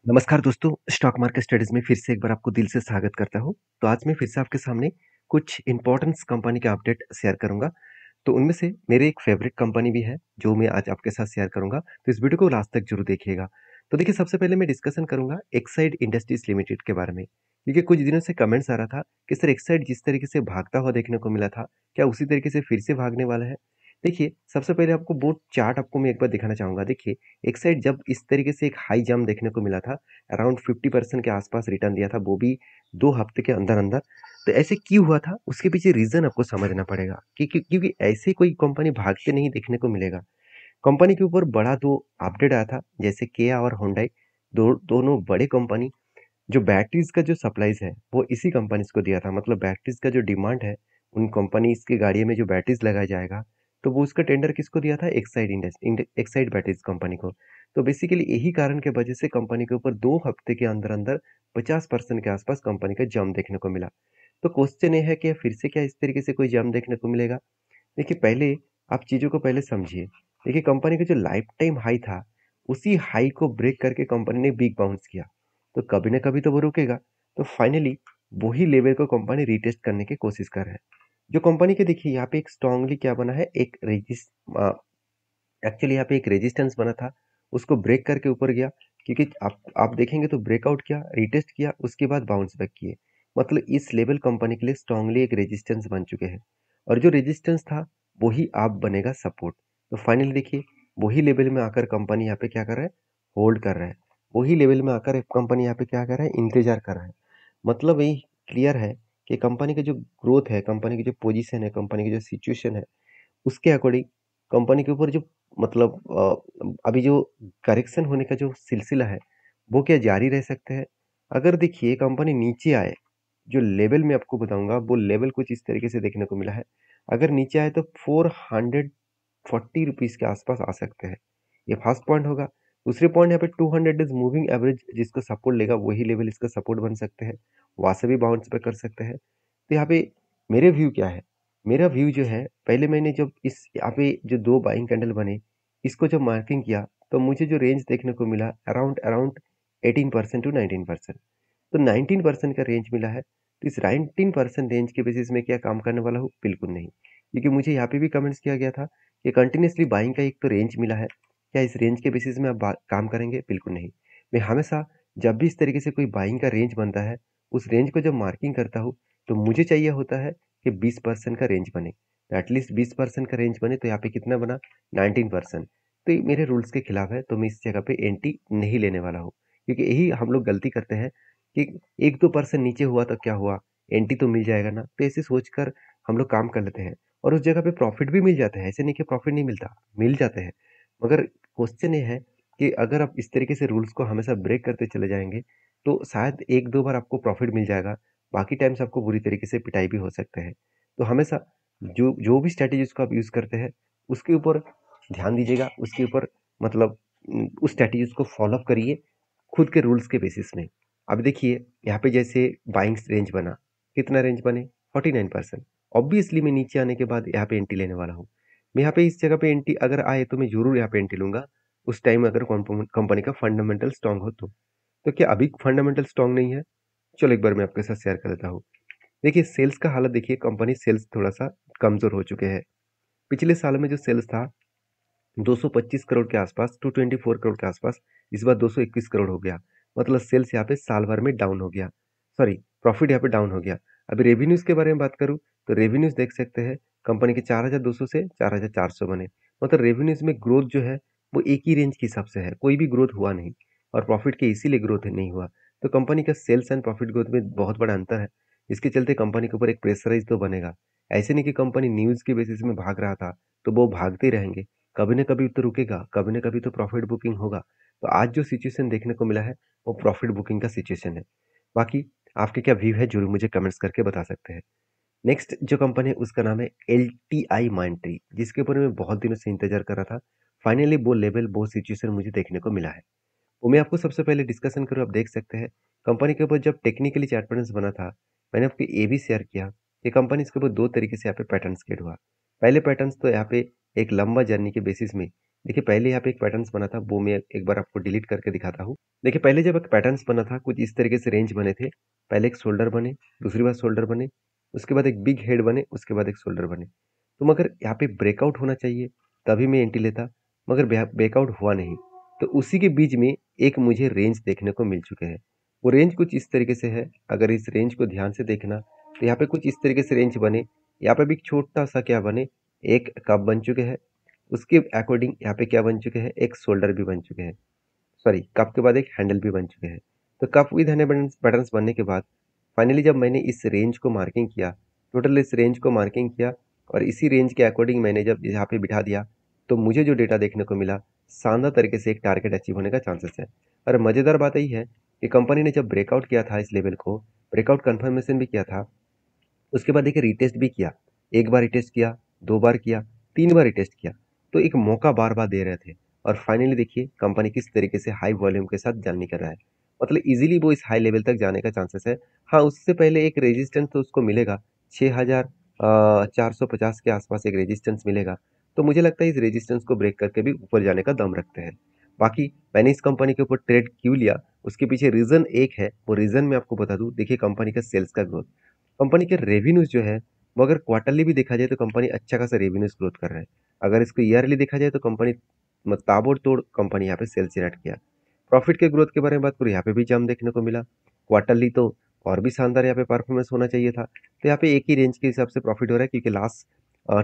नमस्कार दोस्तों, stock market studies में फिर से एक बार आपको दिल से स्वागत करता हूँ। तो आज मैं फिर से आपके सामने कुछ इम्पोर्टेंट्स कंपनी के अपडेट शेयर करूँगा। तो उनमें से मेरे एक फेवरेट कंपनी भी है, जो मैं आज आपके साथ शेयर करूँगा। तो इस वीडियो को लास्ट तक जरूर देखिएगा। तो देखिए, सबसे पहले मैं डिस्कशन करूँगा एक्साइड इंडस्ट्रीज लिमिटेड के बारे में, क्योंकि कुछ दिनों से कमेंट्स आ रहा था कि सर एक्साइड जिस तरीके से भागता हुआ देखने को मिला था, क्या उसी तरीके से फिर से भागने वाला है? देखिए, सबसे पहले आपको वो चार्ट आपको मैं एक बार दिखाना चाहूँगा। देखिए, एक्साइड जब इस तरीके से एक हाई जंप देखने को मिला था, अराउंड 50% के आसपास रिटर्न दिया था, वो भी 2 हफ्ते के अंदर-अंदर। तो ऐसे क्यों हुआ था? उसके पीछे रीज़न आपको समझना पड़ेगा क्योंकि ऐसे कोई कंपनी भागते नहीं देखने को मिलेगा। कंपनी के ऊपर बड़ा 2 अपडेट आया था, जैसे किया और हुंडई, दोनों बड़े कंपनी जो बैटरीज़ का जो सप्लाईज़ है, वो इसी कंपनीज़ को दिया था। मतलब बैटरीज़ का जो डिमांड है, उन कंपनीज़ की गाड़ियों में जो बैटरीज़ लगाया जाएगा, तो वो उसका टेंडर किसको दिया था? एक्साइड बैटरीज़ कंपनी को। तो बेसिकली यही कारण की वजह से कंपनी के ऊपर 2 हफ्ते के अंदर-अंदर 50% के आसपास कंपनी का जंप देखने को मिला। तो क्वेश्चन ये है कि फिर से क्या इस तरीके से कोई जंप देखने को मिलेगा? देखिए, पहले आप चीज़ों को पहले समझिए। देखिए, कंपनी का जो लाइफ टाइम हाई था, उसी हाई को ब्रेक करके कंपनी ने बिग बाउंस किया। तो कभी ना कभी तो वो रुकेगा। तो फाइनली वही लेवल को कंपनी रीटेस्ट करने की कोशिश कर रहा है। जो कंपनी के देखिए यहाँ पे एक स्ट्रांगली क्या बना है, एक्चुअली यहाँ पे एक रेजिस्टेंस बना था, उसको ब्रेक करके ऊपर गया। क्योंकि आप देखेंगे तो ब्रेकआउट किया, रीटेस्ट किया, उसके बाद बाउंस बैक किए। मतलब इस लेवल कंपनी के लिए स्ट्रांगली एक रेजिस्टेंस बन चुके हैं, और जो रेजिस्टेंस था वही आप बनेगा सपोर्ट। तो फाइनली देखिए, वही लेवल में आकर कंपनी यहाँ पे क्या कर रहा है, होल्ड कर रहा है। वही लेवल में आकर कंपनी यहाँ पे क्या कर रहा है, इंतजार कर रहा है। मतलब यही क्लियर है कि कंपनी का जो ग्रोथ है, कंपनी की जो पोजीशन है, कंपनी की जो सिचुएशन है, उसके अकॉर्डिंग कंपनी के ऊपर जो मतलब अभी जो करेक्शन होने का जो सिलसिला है, वो क्या जारी रह सकते हैं? अगर देखिए कंपनी नीचे आए, जो लेवल मैं आपको बताऊँगा, वो लेवल कुछ इस तरीके से देखने को मिला है। अगर नीचे आए तो 440 रुपीज़ के आसपास आ सकते हैं। ये फर्स्ट पॉइंट होगा। दूसरे पॉइंट यहाँ पे 200 डेज़ मूविंग एवरेज जिसको सपोर्ट लेगा, वही लेवल इसका सपोर्ट बन सकते हैं। वहाँ से भी बाउंस बैक कर सकते हैं। तो यहाँ पे मेरे व्यू क्या है? मेरा व्यू जो है, पहले मैंने जब इस यहाँ पे जो 2 बाइंग कैंडल बने, इसको जब मार्किंग किया, तो मुझे जो रेंज देखने को मिला अराउंड अराउंड 18% टू 19%। तो 19% का रेंज मिला है। तो इस 19% रेंज के बेसिस में क्या काम करने वाला हूँ? बिल्कुल नहीं। क्योंकि मुझे यहाँ पे भी कमेंट्स किया गया था कि कंटिन्यूअसली बाइंग का एक तो रेंज मिला है, क्या इस रेंज के बेसिस में आप काम करेंगे? बिल्कुल नहीं। मैं हमेशा जब भी इस तरीके से कोई बाइंग का रेंज बनता है, उस रेंज को जब मार्किंग करता हूँ, तो मुझे चाहिए होता है कि 20% का रेंज बने। तो एटलीस्ट 20% का रेंज बने, तो यहाँ पे कितना बना? 19%। तो ये मेरे रूल्स के खिलाफ है, तो मैं इस जगह पे एंट्री नहीं लेने वाला हूँ। क्योंकि यही हम लोग गलती करते हैं कि 1-2% नीचे हुआ तो क्या हुआ? एंट्री तो मिल जाएगा ना। तो ऐसे सोचकर हम लोग काम कर लेते हैं, और उस जगह पे प्रॉफिट भी मिल जाता है। ऐसे नहीं कि प्रॉफिट नहीं मिलता, मिल जाते हैं। मगर क्वेश्चन ये है कि अगर आप इस तरीके से रूल्स को हमेशा ब्रेक करते चले जाएँगे, तो शायद 1-2 बार आपको प्रॉफिट मिल जाएगा, बाकी टाइम्स आपको बुरी तरीके से पिटाई भी हो सकते हैं। तो हमेशा जो जो भी स्ट्रैटेजीज़ को आप यूज़ करते हैं, उसके ऊपर ध्यान दीजिएगा, उसके ऊपर मतलब उस स्ट्रैटेजीज़ को फ़ॉलो अप करिए, खुद के रूल्स के बेसिस में। अब देखिए, यहाँ पे जैसे बाइंग रेंज बना, कितना रेंज बने? 49%। ऑब्वियसली मैं नीचे आने के बाद यहाँ पे एंट्री लेने वाला हूँ। मैं यहाँ पे इस जगह पे एंट्री अगर आए तो मैं ज़रूर यहाँ पे एंट्री लूँगा, उस टाइम अगर कंपनी का फंडामेंटल स्ट्रॉन्ग हो तो। तो क्या अभी फंडामेंटल स्ट्रॉन्ग नहीं है? चलो एक बार मैं आपके साथ शेयर कर देता हूँ। देखिए, सेल्स का हालत देखिए, कंपनी सेल्स थोड़ा-सा कमज़ोर हो चुके हैं। पिछले साल में जो सेल्स था 225 करोड़ के आसपास, 224 करोड़ के आसपास, इस बार 221 करोड़ हो गया। मतलब सेल्स यहाँ पे साल भर में डाउन हो गया। सॉरी, प्रॉफिट यहाँ पे डाउन हो गया। अभी रेवेन्यूज़ के बारे में बात करूँ, तो रेवेन्यूज़ देख सकते हैं, कंपनी के 4,200 से 4,400 बने। मतलब रेवेन्यूज़ में ग्रोथ जो है, वो एक ही रेंज के हिसाब से है, कोई भी ग्रोथ हुआ नहीं, और प्रॉफिट के इसीलिए ग्रोथ नहीं हुआ। तो कंपनी का सेल्स एंड प्रॉफिट ग्रोथ में बहुत बड़ा अंतर है। इसके चलते कंपनी के ऊपर एक प्रेशराइज़ तो बनेगा। ऐसे नहीं कि कंपनी न्यूज़ के बेसिस में भाग रहा था, तो वो भागते ही रहेंगे। कभी न कभी तो रुकेगा, कभी न कभी तो प्रॉफिट बुकिंग होगा। तो आज जो सिचुएशन देखने को मिला है, वो प्रॉफिट बुकिंग का सिचुएशन है। बाकी आपके क्या व्यू है, ज़रूर मुझे कमेंट्स करके बता सकते हैं। नेक्स्ट जो कंपनी है उसका नाम है एलटीआई माइंडट्री, जिसके ऊपर मैं बहुत दिनों से इंतज़ार कर रहा था। फाइनली वो लेवल, वो सिचुएशन मुझे देखने को मिला है। वो मैं आपको सबसे पहले डिस्कशन करूँ, आप देख सकते हैं, कंपनी के ऊपर जब टेक्निकली चार्ट पैटर्न्स बना था, मैंने आपको ये भी शेयर किया कि कंपनी इसके ऊपर 2 तरीके से यहाँ पे पैटर्न्स क्रिएट हुआ। पहले पैटर्न्स तो यहाँ पे एक लंबा जर्नी के बेसिस में देखिए पहले यहाँ पे एक पैटर्न्स बना था, वो मैं एक बार आपको डिलीट करके दिखाता हूँ। देखिए पहले जब एक पैटर्न्स बना था कुछ इस तरीके से रेंज बने थे। पहले एक शोल्डर बने, दूसरी बार शोल्डर बने, उसके बाद एक बिग हेड बने, उसके बाद एक शोल्डर बने। तो मगर यहाँ पे ब्रेकआउट होना चाहिए तभी मैं एंट्री लेता, मगर ब्रेकआउट हुआ नहीं। तो उसी के बीच में एक मुझे रेंज देखने को मिल चुके हैं। वो रेंज कुछ इस तरीके से है, अगर इस रेंज को ध्यान से देखना तो यहाँ पे कुछ इस तरीके से रेंज बने। यहाँ पे भी एक छोटा सा क्या बने, एक कप बन चुके हैं। उसके अकॉर्डिंग यहाँ पे क्या बन चुके हैं, एक शोल्डर भी बन चुके हैं। सॉरी, कप के बाद एक हैंडल भी बन चुके हैं। तो कप विद हैंडल बटन्स बनने के बाद फाइनली जब मैंने इस रेंज को मार्किंग किया, टोटल इस रेंज को मार्किंग किया और इसी रेंज के अकॉर्डिंग मैंने जब यहाँ पे बिठा दिया, तो मुझे जो डेटा देखने को मिला, शानदार तरीके से एक टारगेट अचीव होने का चांसेस है। और मज़ेदार बात यही है कि कंपनी ने जब ब्रेकआउट किया था इस लेवल को, ब्रेकआउट कन्फर्मेशन भी किया था, उसके बाद देखिए रिटेस्ट भी किया। एक बार रिटेस्ट किया, दो बार किया, तीन बार रिटेस्ट किया। तो एक मौका बार बार दे रहे थे। और फाइनली देखिए कंपनी किस तरीके से हाई वॉल्यूम के साथ जर्नी कर रहा है। मतलब इजीली वो इस हाई लेवल तक जाने का चांसेस है। हाँ, उससे पहले एक रेजिस्टेंस तो उसको मिलेगा, 6450 के आसपास एक रेजिस्टेंस मिलेगा। तो मुझे लगता है इस रेजिस्टेंस को ब्रेक करके भी ऊपर जाने का दम रखते हैं। बाकी मैंने इस कंपनी के ऊपर ट्रेड क्यों लिया, उसके पीछे रीजन एक है, वो रीजन मैं आपको बता दूं। देखिए कंपनी का सेल्स का ग्रोथ, कंपनी के रेवेन्यूज जो है वो अगर क्वार्टरली भी देखा जाए तो कंपनी अच्छा खासा रेवेन्यूज ग्रोथ कर रहा है। अगर इसको ईयरली देखा जाए तो कंपनी ताबड़तोड़ कंपनी यहाँ पे सेल्स जनरेट किया। प्रॉफिट के ग्रोथ के बारे में बात करूँ, यहाँ पे भी जम देखने को मिला। क्वार्टरली तो और भी शानदार यहाँ पे परफॉर्मेंस होना चाहिए था। तो यहाँ पे एक ही रेंज के हिसाब से प्रॉफिट हो रहा है, क्योंकि लास्ट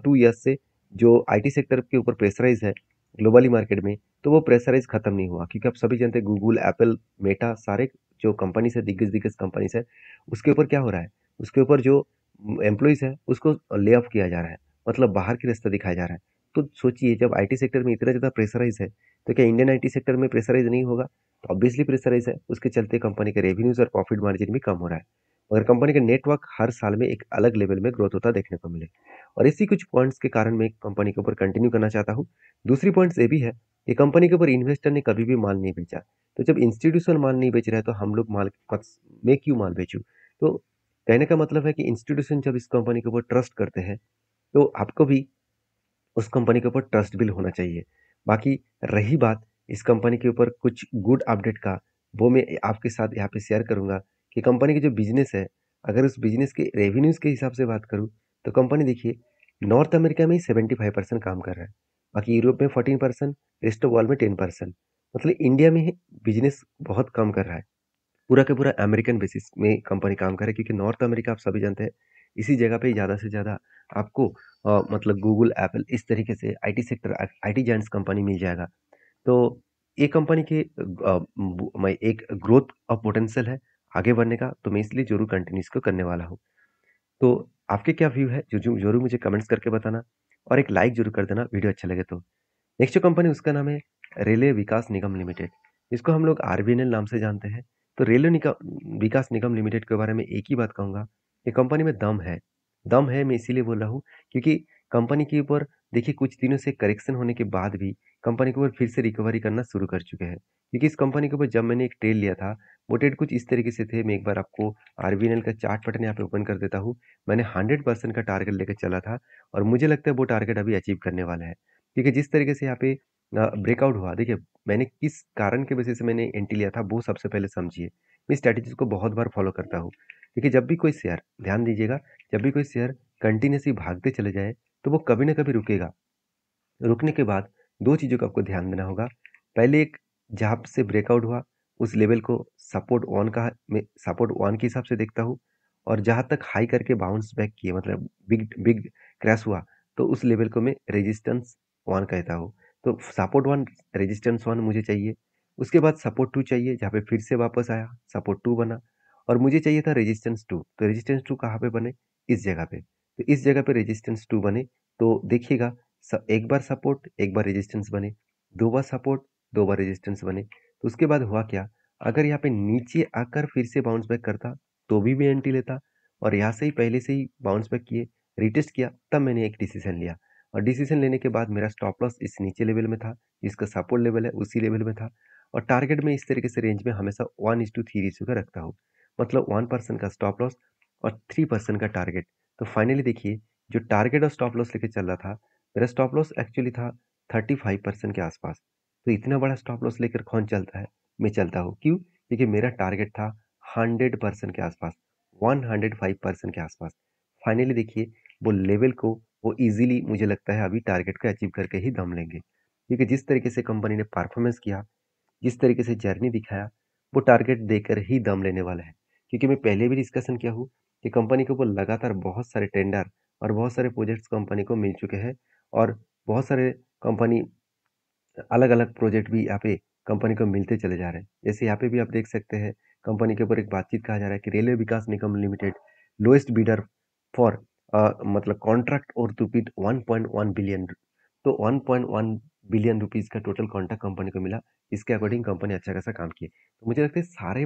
2 ईयर्स से जो आईटी सेक्टर के ऊपर प्रेशराइज है ग्लोबली मार्केट में, तो वो प्रेशराइज खत्म नहीं हुआ। क्योंकि आप सभी जानते हैं गूगल, एप्पल, मेटा, सारे जो कंपनीज है, दिग्गज दिग्गज कंपनीज है, उसके ऊपर क्या हो रहा है, उसके ऊपर जो एम्प्लॉइज है उसको ले ऑफ किया जा रहा है। मतलब बाहर की रास्ता दिखाया जा रहा है। तो सोचिए जब आईटी सेक्टर में इतना ज़्यादा प्रेशराइज है, तो क्या इंडियन आईटी सेक्टर में प्रेशराइज नहीं होगा? तो ऑब्वियसली प्रेशराइज है, उसके चलते कंपनी के रेवेन्यूज और प्रॉफिट मार्जिन भी कम हो रहा है। मगर कंपनी का नेटवर्क हर साल में एक अलग लेवल में ग्रोथ होता देखने को मिले। और इसी कुछ पॉइंट्स के कारण मैं कंपनी के ऊपर कंटिन्यू करना चाहता हूँ। दूसरी पॉइंट्स ये भी है कि कंपनी के ऊपर इन्वेस्टर ने कभी भी माल नहीं बेचा। तो जब इंस्टीट्यूशन माल नहीं बेच रहा है तो हम लोग माल मैं क्यों माल बेचूं? तो कहने का मतलब है कि इंस्टीट्यूशन जब इस कंपनी के ऊपर ट्रस्ट करते हैं, तो आपको भी उस कंपनी के ऊपर ट्रस्ट बिल होना चाहिए। बाकी रही बात इस कंपनी के ऊपर कुछ गुड अपडेट का, वो मैं आपके साथ यहाँ पे शेयर करूंगा कि कंपनी की जो बिजनेस है, अगर उस बिजनेस के रेवेन्यूज के हिसाब से बात करूँ, तो कंपनी देखिए नॉर्थ अमेरिका में ही 75% काम कर रहा है, बाकी यूरोप में 14%, रेस्ट ऑफ वर्ल्ड में 10%। मतलब इंडिया में ही बिजनेस बहुत कम कर रहा है। पूरा का पूरा अमेरिकन बेसिस में कंपनी काम कर रहा है, क्योंकि नॉर्थ अमेरिका आप सभी जानते हैं, इसी जगह पे ज़्यादा से ज़्यादा आपको मतलब गूगल, एप्पल, इस तरीके से IT sector, IT giants company मिल जाएगा। तो ये कंपनी के मैं एक ग्रोथ और पोटेंशियल है आगे बढ़ने का, तो मैं इसलिए जरूर कंटिन्यू इसको करने वाला हूँ। तो आपके क्या व्यू है, जो जो जरूर मुझे कमेंट्स करके बताना, और एक लाइक जरूर कर देना वीडियो अच्छा लगे तो। नेक्स्ट जो कंपनी उसका नाम है रेलवे विकास निगम लिमिटेड। इसको हम लोग आरबीएनएल नाम से जानते हैं। तो विकास निगम लिमिटेड के बारे में एक ही बात कहूंगा कि कंपनी में दम है। दम है, मैं इसीलिए बोल रहा हूँ क्योंकि कंपनी के ऊपर देखिए कुछ दिनों से करेक्शन होने के बाद भी कंपनी के ऊपर फिर से रिकवरी करना शुरू कर चुके हैं। क्योंकि इस कंपनी के ऊपर जब मैंने एक ट्रेड लिया था, वो ट्रेड कुछ इस तरीके से थे। मैं एक बार आपको आरबीएनएल का चार्ट पैटर्न यहाँ पे ओपन कर देता हूँ। मैंने 100% का टारगेट लेकर चला था, और मुझे लगता है वो टारगेट अभी अचीव करने वाला है। क्योंकि जिस तरीके से यहाँ पे ब्रेकआउट हुआ, देखिए मैंने किस कारण के वजह से मैंने एंट्री लिया था वो सबसे पहले समझिए। मैं स्ट्रैटेजीज को बहुत बार फॉलो करता हूँ, क्योंकि जब भी कोई शेयर, ध्यान दीजिएगा, जब भी कोई शेयर कंटिन्यूसली भागते चले जाए तो वो कभी ना कभी रुकेगा। रुकने के बाद दो चीज़ों का आपको ध्यान देना होगा। पहले एक, जहाँ से ब्रेकआउट हुआ उस लेवल को सपोर्ट वन का मैं सपोर्ट वन के हिसाब से देखता हूँ। और जहाँ तक हाई करके बाउंस बैक किए, मतलब बिग बिग क्रैश हुआ, तो उस लेवल को मैं रेजिस्टेंस वन कहता हूँ। तो सपोर्ट वन, रेजिस्टेंस वन मुझे चाहिए। उसके बाद सपोर्ट टू चाहिए, जहाँ पे फिर से वापस आया, सपोर्ट टू बना। और मुझे चाहिए था रेजिस्टेंस टू। तो रेजिस्टेंस टू कहाँ पे बने? इस जगह पे। तो इस जगह पे रेजिस्टेंस टू बने। तो देखिएगा, एक बार सपोर्ट, एक बार रेजिस्टेंस बने, दो बार सपोर्ट, दो बार रेजिस्टेंस बने। तो उसके बाद हुआ क्या, अगर यहाँ पे नीचे आकर फिर से बाउंस बैक करता तो भी मैं एंट्री लेता। और यहाँ से ही पहले से ही बाउंस बैक किए, रिटेस्ट किया, तब मैंने एक डिसीजन लिया। और डिसीजन लेने के बाद मेरा स्टॉप लॉस इस नीचे लेवल में था, जिसका सपोर्ट लेवल है उसी लेवल में था। और टारगेट में इस तरीके से रेंज में हमेशा 1:3 रेशियो का रखता हूँ। मतलब 1% का स्टॉप लॉस और 3% का टारगेट। तो फाइनली देखिए, जो टारगेट और स्टॉप लॉस लेके चल रहा था, मेरा स्टॉप लॉस एक्चुअली था 35% के आसपास। तो इतना बड़ा स्टॉप लॉस लेकर कौन चलता है? मैं चलता हूँ। क्यों? क्योंकि मेरा टारगेट था 100% के आसपास, 105% के आसपास। फाइनली देखिए, वो लेवल को वो इजीली मुझे लगता है अभी टारगेट को अचीव करके ही दम लेंगे, क्योंकि जिस तरीके से कंपनी ने परफॉर्मेंस किया, जिस तरीके से जर्नी दिखाया, वो टारगेट देकर ही दम लेने वाला है। क्योंकि मैं पहले भी डिस्कशन किया हूँ कि कंपनी के ऊपर लगातार बहुत सारे टेंडर और बहुत सारे प्रोजेक्ट्स कंपनी को मिल चुके हैं, और बहुत सारे कंपनी अलग अलग प्रोजेक्ट भी यहाँ पे कंपनी को मिलते चले जा रहे हैं। जैसे यहाँ पे भी आप देख सकते हैं, कंपनी के ऊपर एक बातचीत कहा जा रहा है कि railway Vikas Nigam limited lowest bidder for मतलब कॉन्ट्रैक्ट और टू बिड 1.1 बिलियन। तो 1.1 बिलियन रुपीज का टोटल कॉन्ट्रैक्ट कंपनी को मिला। इसके अकॉर्डिंग कंपनी अच्छा खासा काम किए। तो मुझे लगता है सारे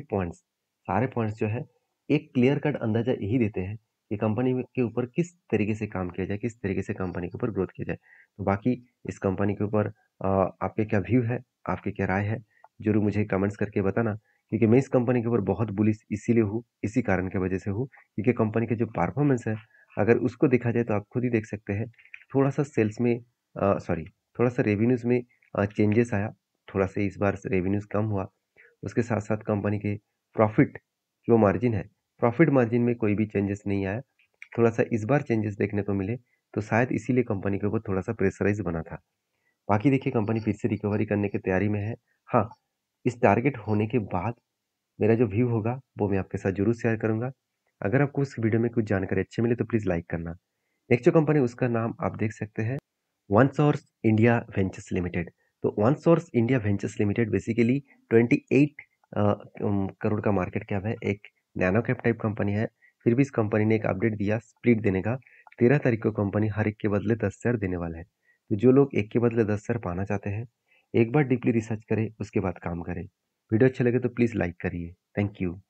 पॉइंट्स जो है एक क्लियर कट अंदाजा यही देते हैं कि कंपनी के ऊपर किस तरीके से काम किया जाए, किस तरीके से कंपनी के ऊपर ग्रोथ किया जाए। तो बाकी इस कंपनी के ऊपर आपके क्या व्यू है, आपकी क्या राय है, जरूर मुझे कमेंट्स करके बताना। क्योंकि मैं इस कंपनी के ऊपर बहुत बुलिश इसीलिए हूँ, इसी कारण की वजह से हूँ, क्योंकि कंपनी के जो परफॉर्मेंस है, अगर उसको देखा जाए तो आप खुद ही देख सकते हैं। थोड़ा सा सेल्स में सॉरी थोड़ा सा रेवेन्यूज में चेंजेस आया, थोड़ा सा इस बार रेवेन्यूज कम हुआ। उसके साथ साथ कंपनी के प्रॉफिट जो मार्जिन है, प्रॉफिट मार्जिन में कोई भी चेंजेस नहीं आया। थोड़ा सा इस बार चेंजेस देखने को मिले, तो शायद इसीलिए कंपनी के ऊपर थोड़ा सा प्रेशराइज बना था। बाकी देखिए, कंपनी फिर से रिकवरी करने की तैयारी में है। हाँ, इस टारगेट होने के बाद मेरा जो व्यू होगा वो मैं आपके साथ जरूर शेयर करूंगा। अगर आपको इस वीडियो में कुछ जानकारी अच्छी मिले तो प्लीज़ लाइक करना। नेक्स्ट जो कंपनी, उसका नाम आप देख सकते हैं, One Source India Ventures Limited. तो One Source India Ventures Limited basically 28 crore का मार्केट कैप है, एक नैनो कैप टाइप कंपनी है। फिर भी इस कंपनी ने एक अपडेट दिया स्प्लिट देने का। 13 तारीख को कंपनी हर एक के बदले 10 शेयर देने वाला है। तो जो लोग एक के बदले 10 शेयर पाना चाहते हैं, एक बार डीपली रिसर्च करें, उसके बाद काम करें। वीडियो अच्छा लगे तो प्लीज़ लाइक करिए। Thank you.